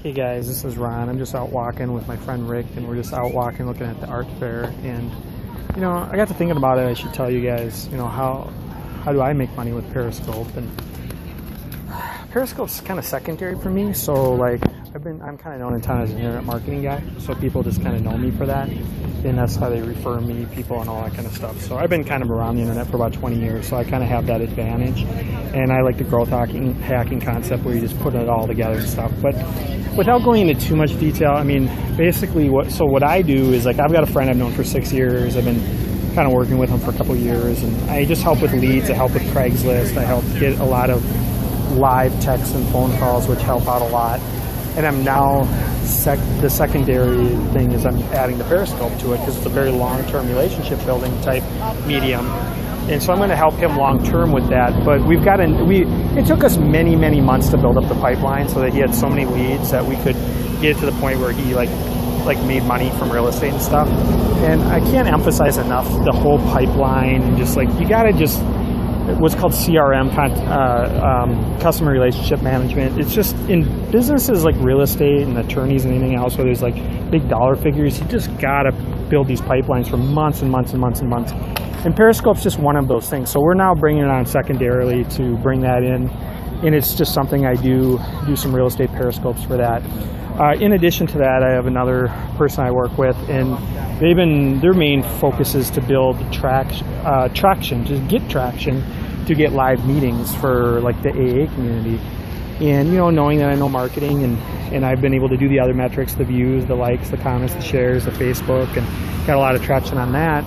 Hey guys, this is Ron. I'm just out walking with my friend Rick, and we're just out walking looking at the art fair. And I got to thinking about it. I should tell you guys, how do I make money with Periscope? And Periscope's kind of secondary for me. So like I'm kind of known in town as an internet marketing guy. So people just kind of know me for that, and that's how they refer me, people, and all that kind of stuff. So I've been kind of around the internet for about 20 years, so I kind of have that advantage. And I like the growth hacking concept where you just put it all together and stuff. But without going into too much detail, I mean, basically what I do is, like, I've got a friend I've known for 6 years. I've been kind of working with him for a couple of years, and I just help with leads. I help with Craigslist. I help get a lot of live text and phone calls, which help out a lot. And I'm now, the secondary thing is I'm adding the Periscope to it because it's a very long-term relationship building type medium. And so I'm going to help him long-term with that. But it took us many, many months to build up the pipeline so that he had so many leads that we could get to the point where he like made money from real estate and stuff. And I can't emphasize enough the whole pipeline, and just like, you got to just, what's called CRM, customer relationship management. It's just, in businesses like real estate and attorneys and anything else where there's like big dollar figures, you just gotta build these pipelines for months and months and months and months. And Periscope's just one of those things. So we're now bringing it on secondarily to bring that in, and it's just something I do some real estate Periscopes for that. In addition to that, I have another person I work with, and their main focus is to build traction, just get traction to get live meetings for like the AA community. And knowing that I know marketing, and I've been able to do the other metrics, the views, the likes, the comments, the shares, the Facebook, and got a lot of traction on that.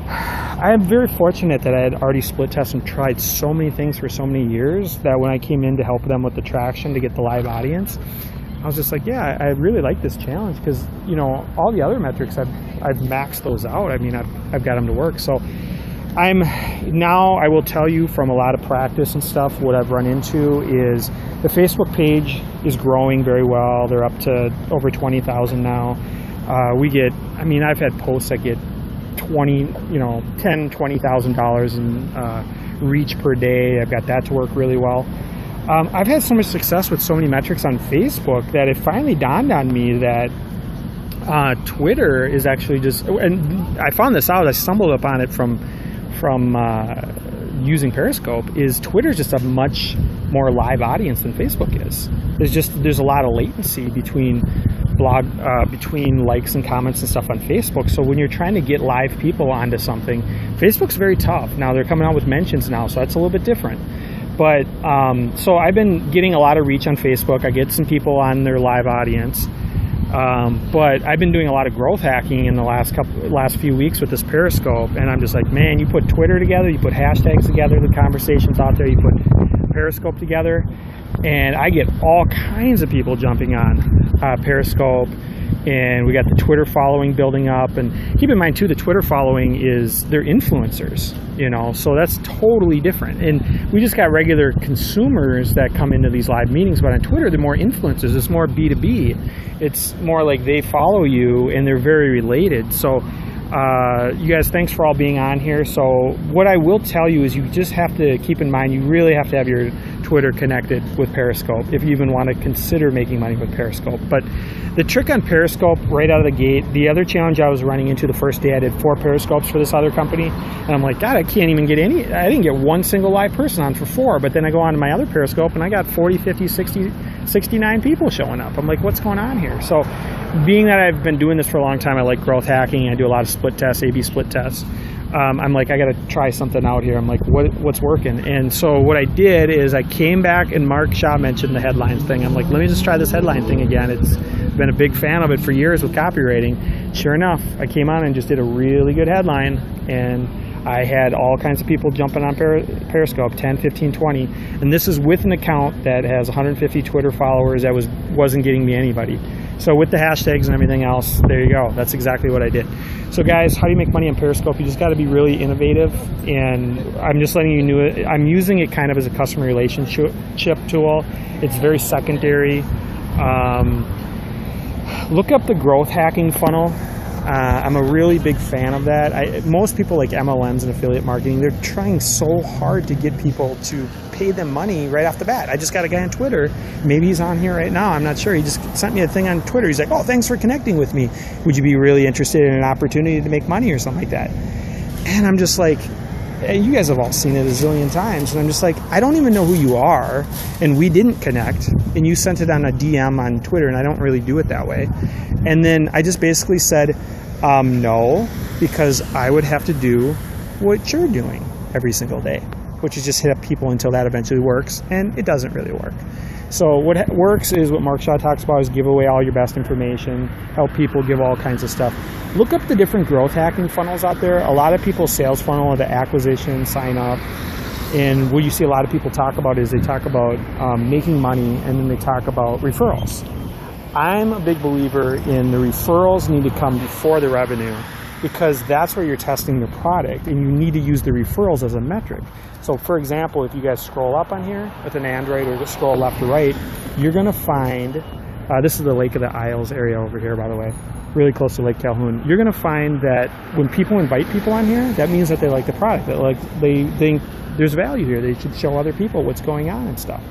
I am very fortunate that I had already split tested and tried so many things for so many years that when I came in to help them with the traction to get the live audience, I was just like, yeah, I really like this challenge, because all the other metrics I've maxed those out. I mean, I've got them to work. So I will tell you from a lot of practice and stuff, what I've run into is the Facebook page is growing very well. They're up to over 20,000 now. I've had posts that get $20,000 in reach per day. I've got that to work really well. I've had so much success with so many metrics on Facebook that it finally dawned on me that Twitter is actually just, and I found this out, I stumbled upon it from using Periscope, is Twitter's just a much more live audience than Facebook is. There's a lot of latency between likes and comments and stuff on Facebook. So when you're trying to get live people onto something, Facebook's very tough. Now they're coming out with mentions now, so that's a little bit different. But so I've been getting a lot of reach on Facebook. I get some people on their live audience. But I've been doing a lot of growth hacking in the last few weeks with this Periscope, and I'm just like, man, you put Twitter together, you put hashtags together, the conversations out there, you put Periscope together, and I get all kinds of people jumping on Periscope. And we got the Twitter following building up. And keep in mind too, the Twitter following they're influencers, so that's totally different. And we just got regular consumers that come into these live meetings, but on Twitter, they're more influencers. It's more B2B. It's more like they follow you and they're very related. So you guys, thanks for all being on here. So what I will tell you is you just have to keep in mind, you really have to have your Twitter connected with Periscope if you even want to consider making money with Periscope. But the trick on Periscope right out of the gate, the other challenge I was running into the first day, I did 4 Periscopes for this other company, and I'm like, God, I can't even get I didn't get one single live person on for 4, but then I go on to my other Periscope and I got 40, 50, 60, 69 people showing up. I'm like, what's going on here? So being that I've been doing this for a long time, I like growth hacking, I do a lot of split tests, A/B split tests. I'm like, I got to try something out here. I'm like, what's working? And so what I did is I came back, and Mark Shaw mentioned the headlines thing. I'm like, let me just try this headline thing again. It's been a big fan of it for years with copywriting. Sure enough, I came on and just did a really good headline, and I had all kinds of people jumping on Periscope, 10, 15, 20. And this is with an account that has 150 Twitter followers that wasn't getting me anybody. So with the hashtags and everything else, there you go. That's exactly what I did. So guys, how do you make money on Periscope? You just got to be really innovative. And I'm just letting you know, I'm using it kind of as a customer relationship tool. It's very secondary. Look up the growth hacking funnel. I'm a really big fan of that. Most people like MLMs and affiliate marketing, they're trying so hard to get people to pay them money right off the bat. I just got a guy on Twitter, maybe he's on here right now, I'm not sure. He just sent me a thing on Twitter. He's like, oh, thanks for connecting with me. Would you be really interested in an opportunity to make money or something like that? And I'm just like, you guys have all seen it a zillion times, and I'm just like, I don't even know who you are, and we didn't connect, and you sent it on a DM on Twitter, and I don't really do it that way. And then I just basically said, no, because I would have to do what you're doing every single day, which is just hit up people until that eventually works, and it doesn't really work. So what works is what Mark Shaw talks about, is give away all your best information, help people, give all kinds of stuff. Look up the different growth hacking funnels out there. A lot of people's sales funnel are the acquisition, sign up, and what you see a lot of people talk about is they talk about making money, and then they talk about referrals. I'm a big believer in the referrals need to come before the revenue, because that's where you're testing your product, and you need to use the referrals as a metric. So for example, if you guys scroll up on here with an Android, or just scroll left to right, you're going to find, this is the Lake of the Isles area over here, by the way, really close to Lake Calhoun. You're going to find that when people invite people on here, that means that they like the product, that like they think there's value here, they should show other people what's going on and stuff.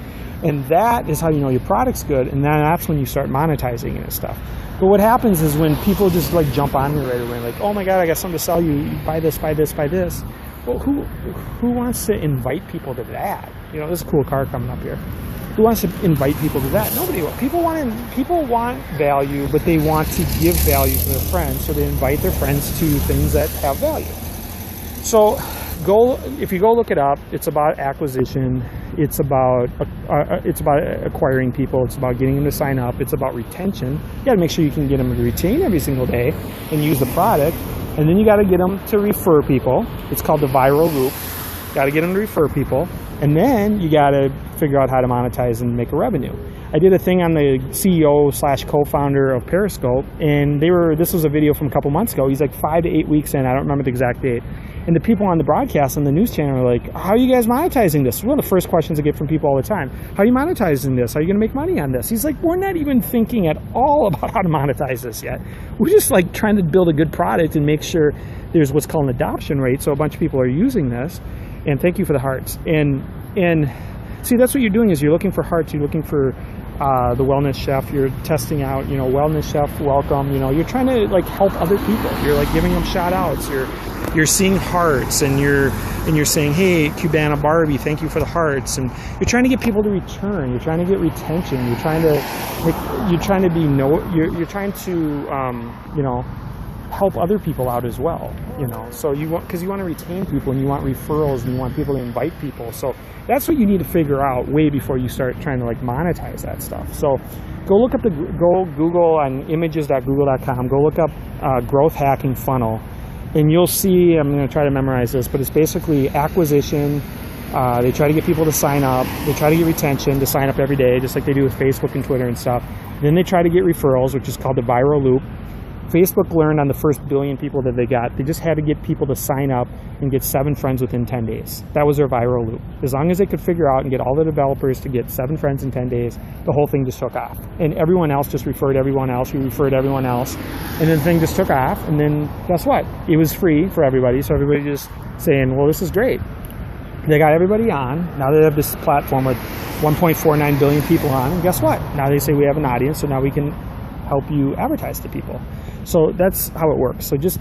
And that is how you know your product's good, and then that's when you start monetizing it and stuff. But what happens is when people just like jump on here right away, like, oh my God, I got something to sell you, you buy this, buy this, buy this. Well, who wants to invite people to that? You know, there's a cool car coming up here. Who wants to invite people to that? Nobody will. People want value, but they want to give value to their friends, so they invite their friends to things that have value. So if you go look it up, it's about acquisition, it's about acquiring people, it's about getting them to sign up, it's about retention. You got to make sure you can get them to retain every single day and use the product, and then you got to get them to refer people. It's called the viral loop. Got to get them to refer people, and then you got to figure out how to monetize and make a revenue. I did a thing on the CEO/co-founder of Periscope, and this was a video from a couple months ago. He's like 5 to 8 weeks in, I don't remember the exact date. And the people on the broadcast on the news channel are like, how are you guys monetizing this? One of the first questions I get from people all the time. How are you monetizing this? How are you going to make money on this? He's like, we're not even thinking at all about how to monetize this yet. We're just like trying to build a good product and make sure there's what's called an adoption rate, so a bunch of people are using this. And thank you for the hearts. And see, that's what you're doing, is you're looking for hearts, you're looking for the wellness chef, you're testing out, you know, wellness chef, welcome, you know, you're trying to like help other people. You're like giving them shout outs, you're seeing hearts, and you're saying, hey, Cubana Barbie, thank you for the hearts, and you're trying to get people to return, you're trying to get retention, you're trying to help other people out as well, you know. So because you want to retain people, and you want referrals, and you want people to invite people. So that's what you need to figure out way before you start trying to like monetize that stuff. So go Google on images.google.com, go look up growth hacking funnel, and you'll see, I'm going to try to memorize this, but it's basically acquisition. They try to get people to sign up. They try to get retention to sign up every day, just like they do with Facebook and Twitter and stuff. Then they try to get referrals, which is called the viral loop. Facebook learned on the first 1 billion people that they got, they just had to get people to sign up and get 7 friends within 10 days. That was their viral loop. As long as they could figure out and get all the developers to get 7 friends in 10 days, the whole thing just took off. And everyone else just referred everyone else, who referred everyone else. And then the thing just took off, and then guess what? It was free for everybody, so everybody just saying, well, this is great. They got everybody on. Now they have this platform with 1.49 billion people on, and guess what? Now they say we have an audience, so now we can help you advertise to people. So that's how it works. So just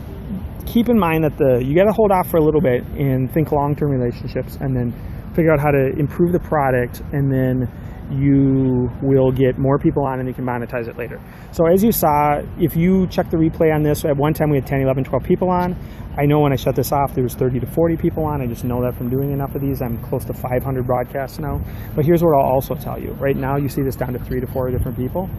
keep in mind that you got to hold off for a little bit and think long-term relationships, and then figure out how to improve the product, and then you will get more people on and you can monetize it later. So as you saw, if you check the replay on this, at one time we had 10, 11, 12 people on. I know when I shut this off there was 30 to 40 people on. I just know that from doing enough of these. I'm close to 500 broadcasts now. But here's what I'll also tell you. Right now you see this down to 3 to 4 different people.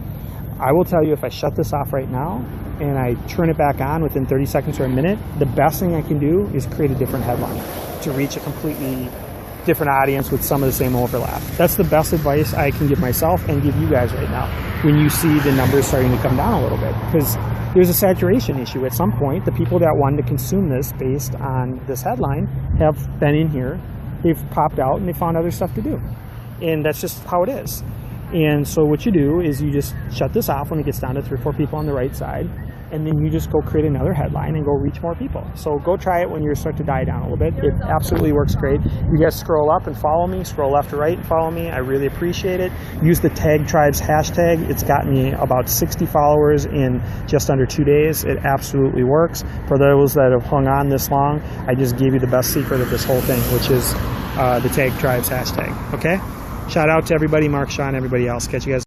I will tell you, if I shut this off right now and I turn it back on within 30 seconds or a minute, the best thing I can do is create a different headline to reach a completely different audience with some of the same overlap. That's the best advice I can give myself and give you guys right now when you see the numbers starting to come down a little bit, because there's a saturation issue. At some point, the people that wanted to consume this based on this headline have been in here, they've popped out, and they found other stuff to do. And that's just how it is. And so what you do is you just shut this off when it gets down to 3 or 4 people on the right side. and then you just go create another headline and go reach more people. So go try it when you start to die down a little bit. It absolutely works great. You guys scroll up and follow me, scroll left to right and follow me. I really appreciate it. Use the tagtribes hashtag. It's got me about 60 followers in just under 2 days. It absolutely works. For those that have hung on this long, I just gave you the best secret of this whole thing, which is the tagtribes hashtag. Okay? Shout out to everybody, Mark, Sean, everybody else. Catch you guys.